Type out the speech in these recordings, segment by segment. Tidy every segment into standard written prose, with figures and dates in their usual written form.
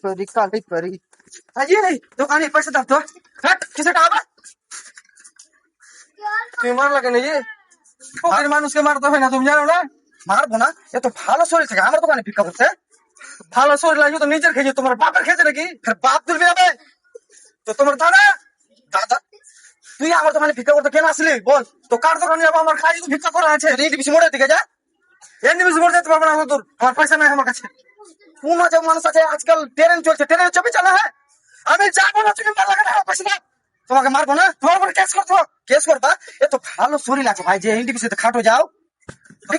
परी काली परी अजय दुकान पैसे दाव तो हट किसे टावर তুমি মারলা কেন যে ফকির মানুষকে মারতে হয় না তুমি জানো না মারবো না এত ভালো শরীর থেকে আমার দোকানে ভিক্ষা করতে ভালো শরীর লাগবে তো নিজের খেয়েছে তোমার বাপের খেয়েছে নাকি ফের বাপ তুলবে যাবে তো তোমার দাদা দাদা তুই আমার দোকানে ভিক্ষা করতে কেন আসলি বল তো কার দোকানে যাবো আমার কাজ তো ভিক্ষা করা আছে এনডিবিসি মোড়ের দিকে যা এনডিবিসি মোড় যেতে পারবো না তোর আমার পয়সা নাই আমার কাছে কোন যে মানুষ আছে আজকাল ট্রেন চলছে ট্রেনের চাপে চালা হ্যাঁ আমি যাবো না তুমি মারলা কেন পয়সা দাও তোমাকে মারবো না তোমার উপরে কেস করবো কেস করবা এত ভালো শরীর আছে ভাই যে এনডিবিসিতে খাটো যাও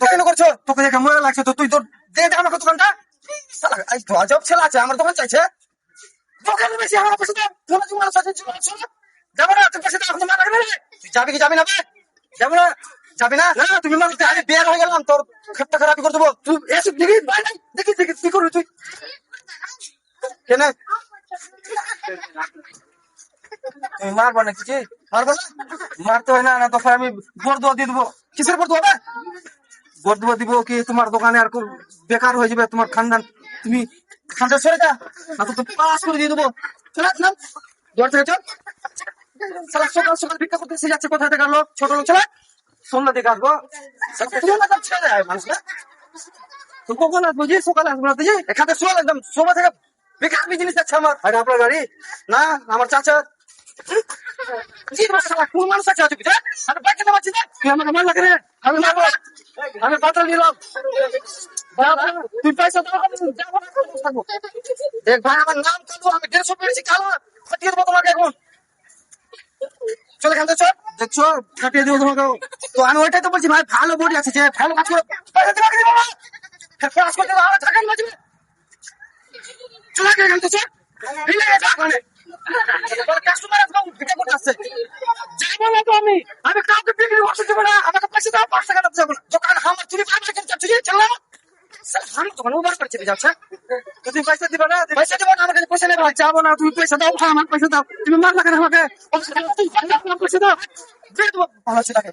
কেন করছো তোকে দেখে মনে লাগছে তো তুই তোর দে দে আমাকে দোকানটা তো আজব ছেলে আছে আমার দোকান চাইছে দোকানে বেশি আমার পয়সা দাও তোমার যে মানুষ আছে যাবো না তুই পয়সা দাও মার লাগবে তুই যাবি কি যাবি না যাবো না যাবি না না তুমি মানুষ আমি বের হয়ে গেলাম তোর খেটটা খারাপি করে দেবো তুই এসব দেখি দেখি দেখি কি করবি তুই কেন তুমি মারবা না কিছু মারবো না মারতে হয় না না তখন আমি বর্দুয়া দিয়ে দেবো কিসের বর্দুয়া হবে বর্দুয়া দিব কি তোমার দোকানে আর বেকার হয়ে যাবে তোমার খানদান তুমি খানদান সরে যা না তো পাস করে দিয়ে দেবো চলে আসলাম দোয়ার থেকে চল সারা সকাল সকাল ভিক্ষা করতে এসে যাচ্ছে কোথায় থেকে লোক ছোট লোক চলে সন্ধ্যা দিকে আসবো ছেড়ে যায় মানুষ না তো কখন আসবো যে সকালে আসবো না যে এখানে শোয়াল একদম সময় থেকে বেকার জিনিস যাচ্ছে আমার আরে আপনার গাড়ি না আমার চাচা কোন মানুষ আছে আমি বাইকে নামাচ্ছি না তুই আমাকে মার লাগে আমি মারবো আমি পাতাল নিলাম তুই পয়সা দাও থাকবো দেখ ভাই আমার নাম কালো আমি 150 পেয়েছি কালো ফাটিয়ে দেবো তোমাকে এখন চলে এখান থেকে চল দেখছো ফাটিয়ে দেবো তোমাকে তো আমি ওইটাই তো বলছি ভাই ভালো বডি আছে যে ভালো কাজ করে পয়সা তোমাকে দিব না ক্লাস করতে হবে থাকেন বাজবে চলে এখান থেকে কাস্টমার ভিক্ষা করতে আসছে যাবো না তো আমি কাউকে বিক্রি করতে দেবো না আমাকে পয়সা দাও 5 টাকা যাবো না দোকান আমার তুমি বারবার কেন চাচ্ছি চললাম আমি দোকান উবার করে চলে যাচ্ছে তুমি পয়সা দিবে না পয়সা দেবো না আমার কাছে পয়সা নেই ভাই যাবো না তুমি পয়সা দাও আমার পয়সা দাও তুমি মার লাগান আমাকে পয়সা দাও দিয়ে দেবো ভালো ছেলেকে